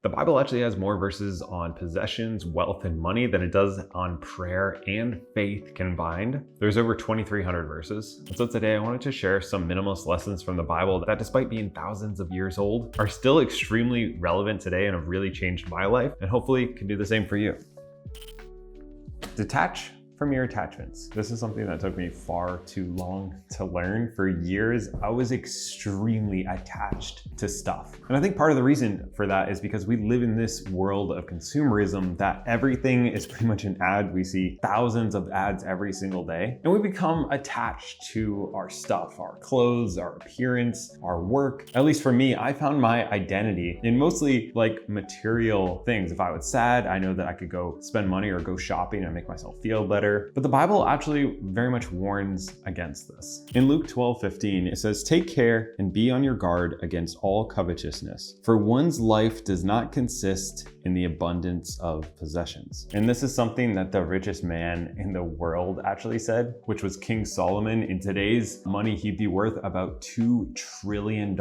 The Bible actually has more verses on possessions, wealth, and money than it does on prayer and faith combined. There's over 2,300 verses. And so today I wanted to share some minimalist lessons from the Bible that, despite being thousands of years old, are still extremely relevant today and have really changed my life, and hopefully can do the same for you. Detach from your attachments. This is something that took me far too long to learn. For years, I was extremely attached to stuff. And I think part of the reason for that is because we live in this world of consumerism that everything is pretty much an ad. We see thousands of ads every single day, and we become attached to our stuff, our clothes, our appearance, our work. At least for me, I found my identity in mostly like material things. If I was sad, I know that I could go spend money or go shopping and make myself feel better. But the Bible actually very much warns against this. In Luke 12:15, it says, "Take care and be on your guard against all covetousness, for one's life does not consist in the abundance of possessions." And this is something that the richest man in the world actually said, which was King Solomon. In today's money, he'd be worth about $2 trillion,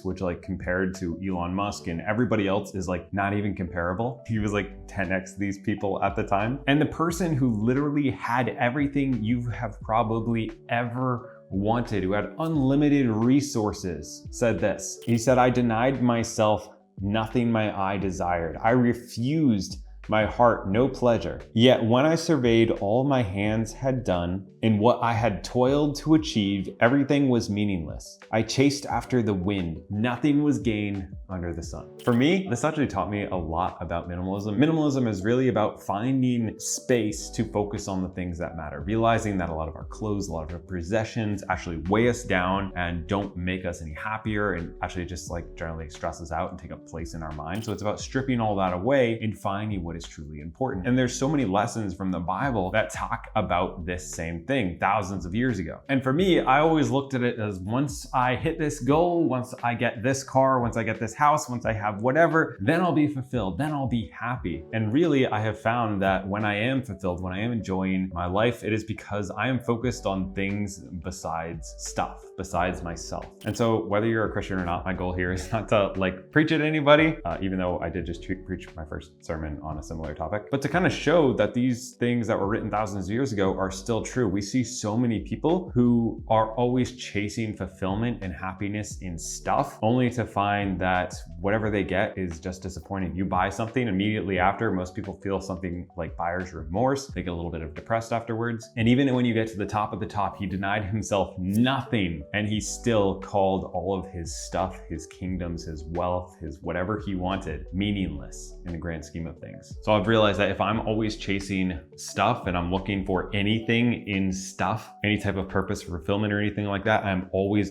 which like compared to Elon Musk and everybody else is like not even comparable. He was like 10x these people at the time. And the person who literally had everything you have probably ever wanted, who had unlimited resources, said this. He said, "I denied myself nothing my eye desired. I refused my heart no pleasure. Yet when I surveyed all my hands had done, and what I had toiled to achieve, everything was meaningless. I chased after the wind. Nothing was gained under the sun." For me, this actually taught me a lot about minimalism. Minimalism is really about finding space to focus on the things that matter, realizing that a lot of our clothes, a lot of our possessions actually weigh us down and don't make us any happier, and actually just like generally stress us out and take up place in our mind. So it's about stripping all that away and finding what is truly important. And there's so many lessons from the Bible that talk about this same thing thousands of years ago. And for me, I always looked at it as once I hit this goal, once I get this car, once I get this house, once I have whatever, then I'll be fulfilled, then I'll be happy. And really, I have found that when I am fulfilled, when I am enjoying my life, it is because I am focused on things besides stuff, besides myself. And so whether you're a Christian or not, my goal here is not to like preach at anybody, even though I did just preach my first sermon on a similar topic, but to kind of show that these things that were written thousands of years ago are still true. We see so many people who are always chasing fulfillment and happiness in stuff, only to find that whatever they get is just disappointing. You buy something immediately after, most people feel something like buyer's remorse. They get a little bit of depressed afterwards. And even when you get to the top of the top, he denied himself nothing, and he still called all of his stuff, his kingdoms, his wealth, his whatever he wanted, meaningless in the grand scheme of things. So I've realized that if I'm always chasing stuff and I'm looking for anything in stuff, any type of purpose, fulfillment, or anything like that, I'm always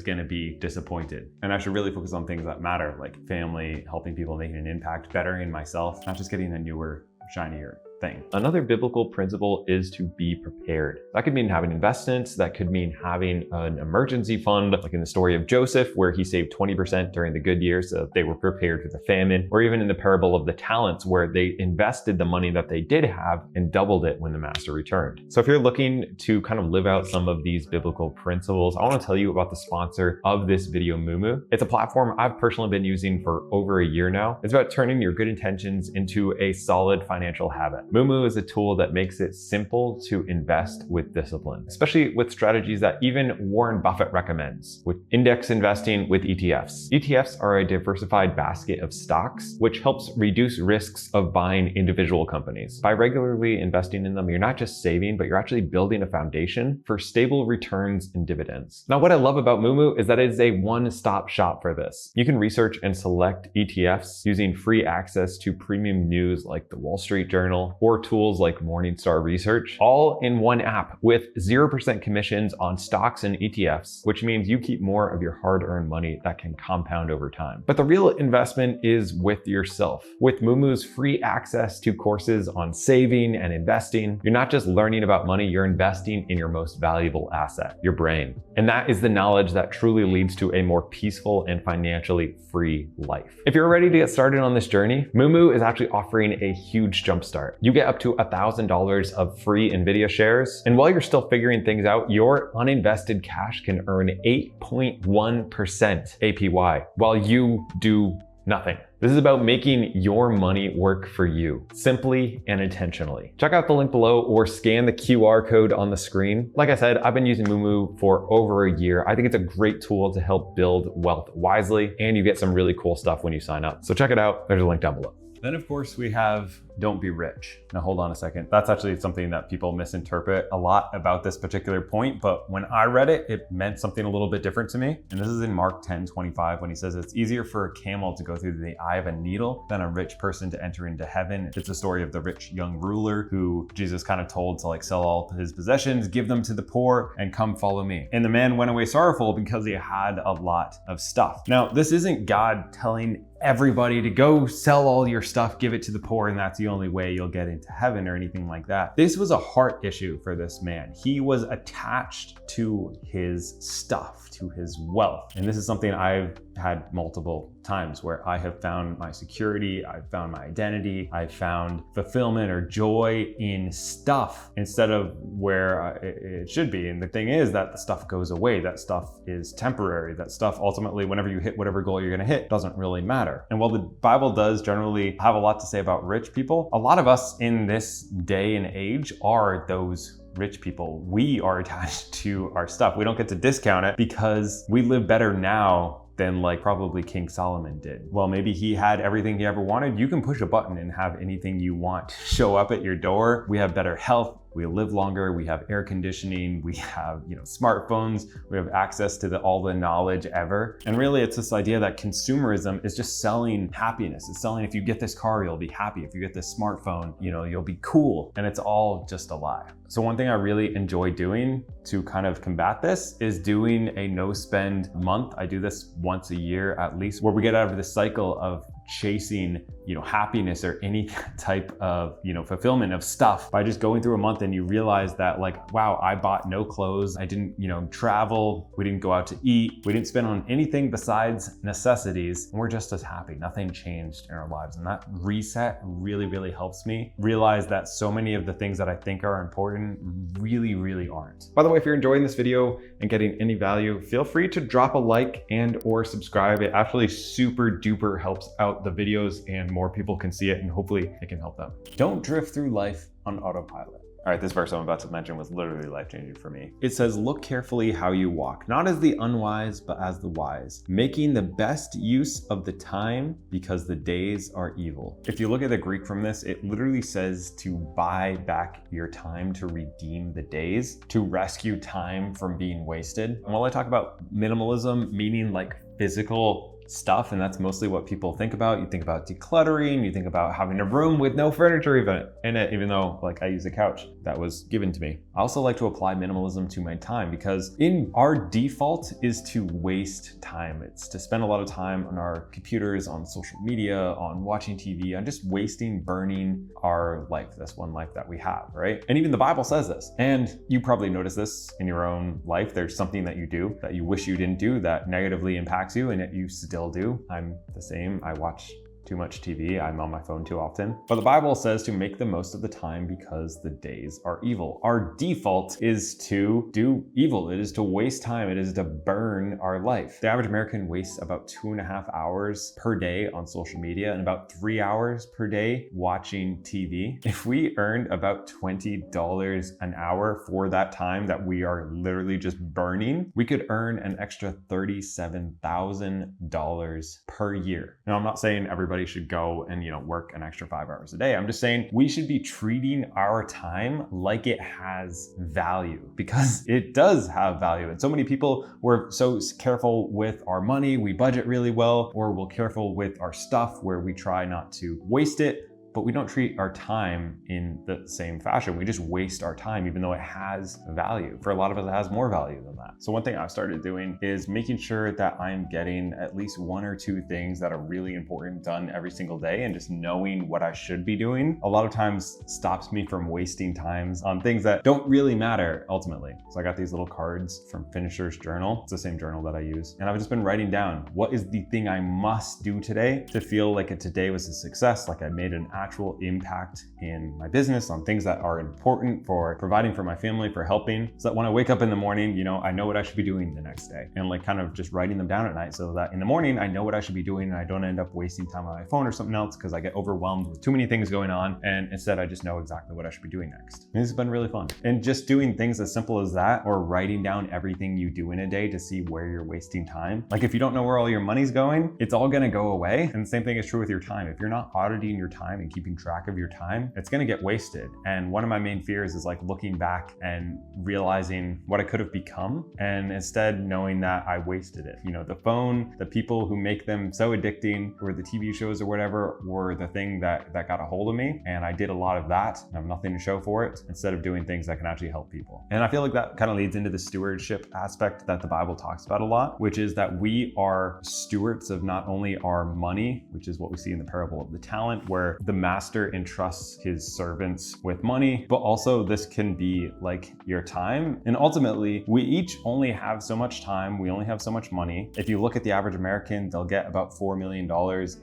gonna be disappointed. And I should really focus on things that matter, like family, helping people, making an impact, bettering myself, not just getting a newer, shinier thing. Another biblical principle is to be prepared. That could mean having investments, that could mean having an emergency fund, like in the story of Joseph, where he saved 20% during the good years so that they were prepared for the famine, or even in the parable of the talents, where they invested the money that they did have and doubled it when the master returned. So if you're looking to kind of live out some of these biblical principles, I want to tell you about the sponsor of this video, Moomoo. It's a platform I've personally been using for over a year now. It's about turning your good intentions into a solid financial habit. Moomoo is a tool that makes it simple to invest with discipline, especially with strategies that even Warren Buffett recommends, with index investing with ETFs. ETFs are a diversified basket of stocks, which helps reduce risks of buying individual companies. By regularly investing in them, you're not just saving, but you're actually building a foundation for stable returns and dividends. Now, what I love about Moomoo is that it is a one-stop shop for this. You can research and select ETFs using free access to premium news like the Wall Street Journal, or tools like Morningstar Research, all in one app with 0% commissions on stocks and ETFs, which means you keep more of your hard-earned money that can compound over time. But the real investment is with yourself. With Moomoo's free access to courses on saving and investing, you're not just learning about money, you're investing in your most valuable asset, your brain. And that is the knowledge that truly leads to a more peaceful and financially free life. If you're ready to get started on this journey, Moomoo is actually offering a huge jumpstart. You get up to $1,000 of free NVIDIA shares. And while you're still figuring things out, your uninvested cash can earn 8.1% APY while you do nothing. This is about making your money work for you, simply and intentionally. Check out the link below or scan the QR code on the screen. Like I said, I've been using Moomoo for over a year. I think it's a great tool to help build wealth wisely, and you get some really cool stuff when you sign up. So check it out. There's a link down below. Then of course we have don't be rich. Now hold on a second. That's actually something that people misinterpret a lot about this particular point, but when I read it, it meant something a little bit different to me. And this is in Mark 10:25 when he says it's easier for a camel to go through the eye of a needle than a rich person to enter into heaven. It's the story of the rich young ruler who Jesus kind of told to like sell all his possessions, give them to the poor, and come follow me. And the man went away sorrowful because he had a lot of stuff. Now, this isn't God telling everybody to go sell all your stuff, give it to the poor, and that's the only way you'll get into heaven or anything like that. This was a heart issue for this man. He was attached to his stuff, to his wealth. And this is something I've had multiple times where I have found my security, I've found my identity, I've found fulfillment or joy in stuff instead of where it should be. And the thing is that the stuff goes away, that stuff is temporary, that stuff ultimately, whenever you hit whatever goal you're gonna hit, doesn't really matter. And while the Bible does generally have a lot to say about rich people, a lot of us in this day and age are those rich people. We are attached to our stuff. We don't get to discount it because we live better now than like probably King Solomon did. Well, maybe he had everything he ever wanted. You can push a button and have anything you want show up at your door. We have better health. We live longer, we have air conditioning, we have, smartphones, we have access to all the knowledge ever. And really it's this idea that consumerism is just selling happiness. It's selling, if you get this car, you'll be happy. If you get this smartphone, you'll be cool. And it's all just a lie. So one thing I really enjoy doing to kind of combat this is doing a no spend month. I do this once a year at least, where we get out of this cycle of chasing happiness or any type of fulfillment of stuff by just going through a month, and you realize that like, wow, I bought no clothes, I didn't travel, we didn't go out to eat, we didn't spend on anything besides necessities, and we're just as happy. Nothing changed in our lives. And that reset really helps me realize that so many of the things that I think are important really aren't. By the way, if you're enjoying this video and getting any value, feel free to drop a like and or subscribe. It actually super duper helps out the videos and more people can see it, and hopefully it can help them. Don't drift through life on autopilot. All right, this verse I'm about to mention was literally life-changing for me. It says, look carefully how you walk, not as the unwise, but as the wise, making the best use of the time because the days are evil. If you look at the Greek from this, it literally says to buy back your time, to redeem the days, to rescue time from being wasted. And while I talk about minimalism, meaning like physical stuff, and that's mostly what people think about. You think about decluttering, you think about having a room with no furniture in it, even though like I use a couch that was given to me. I also like to apply minimalism to my time because our default is to waste time. It's to spend a lot of time on our computers, on social media, on watching TV, on just wasting, burning our life, this one life that we have, right? And even the Bible says this. And you probably notice this in your own life. There's something that you do that you wish you didn't do that negatively impacts you, and yet you still do. I'm the same. I watch too much TV. I'm on my phone too often. But the Bible says to make the most of the time because the days are evil. Our default is to do evil. It is to waste time. It is to burn our life. The average American wastes about 2.5 hours per day on social media and about 3 hours per day watching TV. If we earned about $20 an hour for that time that we are literally just burning, we could earn an extra $37,000 per year. Now, I'm not saying everybody should go and work an extra 5 hours a day. I'm just saying we should be treating our time like it has value, because it does have value. And so many people, we're so careful with our money, we budget really well, or we're careful with our stuff where we try not to waste it, but we don't treat our time in the same fashion. We just waste our time, even though it has value. For a lot of us, it has more value than that. So one thing I've started doing is making sure that I'm getting at least 1 or 2 things that are really important done every single day, and just knowing what I should be doing a lot of times stops me from wasting times on things that don't really matter ultimately. So I got these little cards from Finisher's Journal. It's the same journal that I use. And I've just been writing down what is the thing I must do today to feel like today was a success, like I made an actual impact in my business, on things that are important for providing for my family, for helping, so that when I wake up in the morning, you know, I know what I should be doing the next day, and like kind of just writing them down at night so that in the morning I know what I should be doing and I don't end up wasting time on my phone or something else because I get overwhelmed with too many things going on, and instead I just know exactly what I should be doing next. And this has been really fun. And just doing things as simple as that, or writing down everything you do in a day to see where you're wasting time. Like if you don't know where all your money's going, it's all gonna go away. And the same thing is true with your time. If you're not auditing your time and keeping track of your time, it's gonna get wasted. And one of my main fears is like looking back and realizing what I could have become, and instead knowing that I wasted it. You know, the phone, the people who make them so addicting, or the TV shows or whatever, were the thing that got a hold of me. And I did a lot of that and I have nothing to show for it, instead of doing things that can actually help people. And I feel like that kind of leads into the stewardship aspect that the Bible talks about a lot, which is that we are stewards of not only our money, which is what we see in the parable of the talent, where the master entrusts his servants with money, but also this can be like your time. And ultimately, we each only have so much time, we only have so much money. If you look at the average American, they'll get about $4 million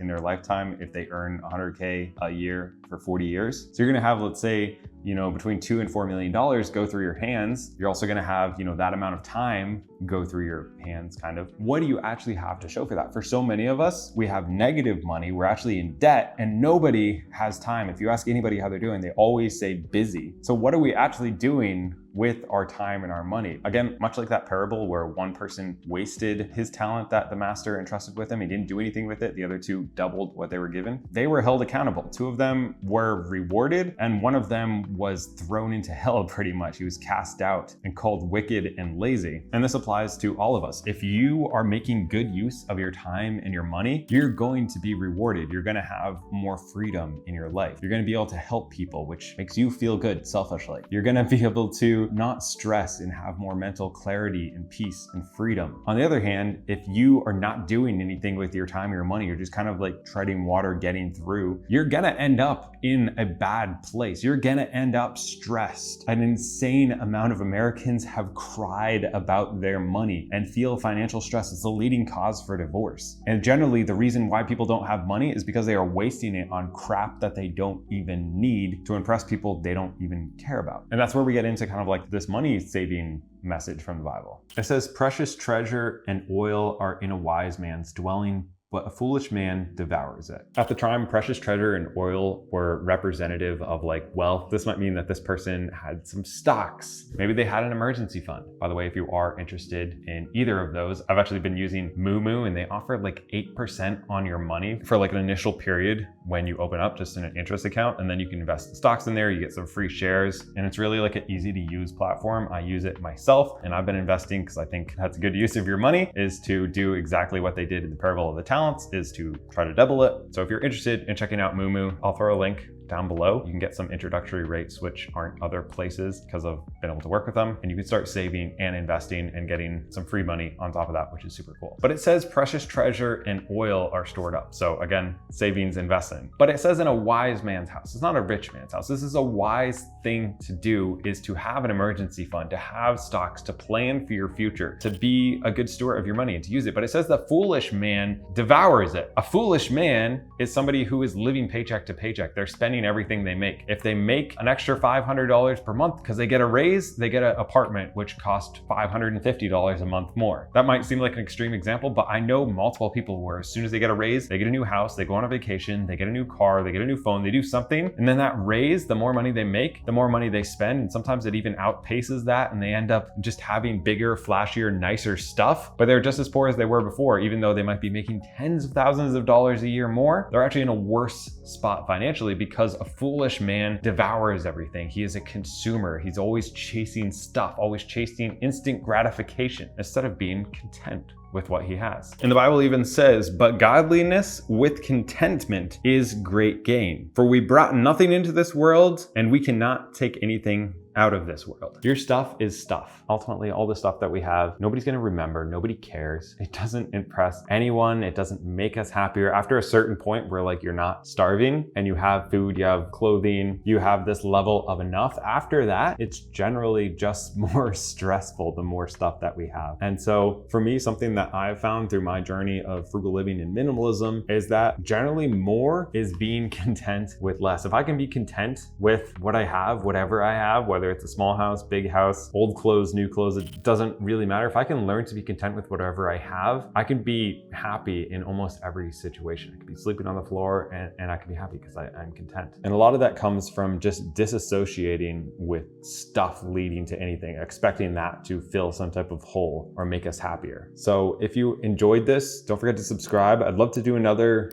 in their lifetime if they earn 100K a year for 40 years. So you're gonna have, let's say, you know, between $2 and $4 million go through your hands. You're also gonna have, you know, that amount of time go through your hands, kind of. What do you actually have to show for that? For so many of us, we have negative money, we're actually in debt, and nobody has time. If you ask anybody how they're doing, they always say busy. So what are we actually doing with our time and our money? Again, much like that parable where one person wasted his talent that the master entrusted with him, he didn't do anything with it, the other two doubled what they were given. They were held accountable. Two of them were rewarded, and one of them was thrown into hell pretty much. He was cast out and called wicked and lazy. And this applies to all of us. If you are making good use of your time and your money, you're going to be rewarded. You're gonna have more freedom in your life. You're gonna be able to help people, which makes you feel good selfishly. You're gonna be able to not stress and have more mental clarity and peace and freedom. On the other hand, if you are not doing anything with your time or your money, you're just kind of like treading water, getting through, you're gonna end up in a bad place. You're gonna end up stressed. An insane amount of Americans have cried about their money and feel financial stress. It's the leading cause for divorce. And generally, the reason why people don't have money is because they are wasting it on crap that they don't even need to impress people they don't even care about. And that's where we get into kind of like this money saving message from the Bible. It says, precious treasure and oil are in a wise man's dwelling, but a foolish man devours it. At the time, precious treasure and oil were representative of like wealth. This might mean that this person had some stocks. Maybe they had an emergency fund. By the way, if you are interested in either of those, I've actually been using Moomoo, and they offer like 8% on your money for like an initial period when you open up just in an interest account, and then you can invest in stocks in there. You get some free shares, and it's really like an easy to use platform. I use it myself, and I've been investing because I think that's a good use of your money, is to do exactly what they did in the parable of the talents, is to try to double it. So if you're interested in checking out Moomoo, I'll throw a link down below. You can get some introductory rates, which aren't other places, because I've been able to work with them. And you can start saving and investing and getting some free money on top of that, which is super cool. But it says precious treasure and oil are stored up. So again, savings, investing. But it says in a wise man's house. It's not a rich man's house. This is a wise thing to do, is to have an emergency fund, to have stocks, to plan for your future, to be a good steward of your money and to use it. But it says the foolish man devours it. A foolish man is somebody who is living paycheck to paycheck. They're spending everything they make. If they make an extra $500 per month because they get a raise, they get an apartment which costs $550 a month more. That might seem like an extreme example, but I know multiple people where as soon as they get a raise, they get a new house, they go on a vacation, they get a new car, they get a new phone, they do something, and then that raise, the more money they make, the more money they spend, and sometimes it even outpaces that, and they end up just having bigger, flashier, nicer stuff, but they're just as poor as they were before. Even though they might be making tens of thousands of dollars a year more, they're actually in a worse spot financially, because a foolish man devours everything. He is a consumer. He's always chasing stuff, always chasing instant gratification instead of being content with what he has. And the Bible even says, but godliness with contentment is great gain. For we brought nothing into this world, and we cannot take anything out of this world. Your stuff is stuff. Ultimately, all the stuff that we have, nobody's gonna remember, nobody cares. It doesn't impress anyone. It doesn't make us happier. After a certain point where like you're not starving and you have food, you have clothing, you have this level of enough, after that, it's generally just more stressful the more stuff that we have. And so for me, something that I've found through my journey of frugal living and minimalism is that generally more is being content with less. If I can be content with what I have, whatever I have, whether it's a small house, big house, old clothes, new clothes, it doesn't really matter. If I can learn to be content with whatever I have, I can be happy in almost every situation. I could be sleeping on the floor and I can be happy because I'm content. And a lot of that comes from just disassociating with stuff leading to anything, expecting that to fill some type of hole or make us happier. So if you enjoyed this, don't forget to subscribe. I'd love to do another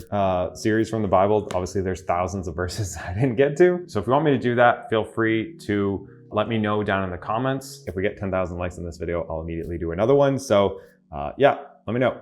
series from the Bible. Obviously there's thousands of verses I didn't get to. So if you want me to do that, feel free to let me know down in the comments. If we get 10,000 likes on this video, I'll immediately do another one. So yeah, let me know.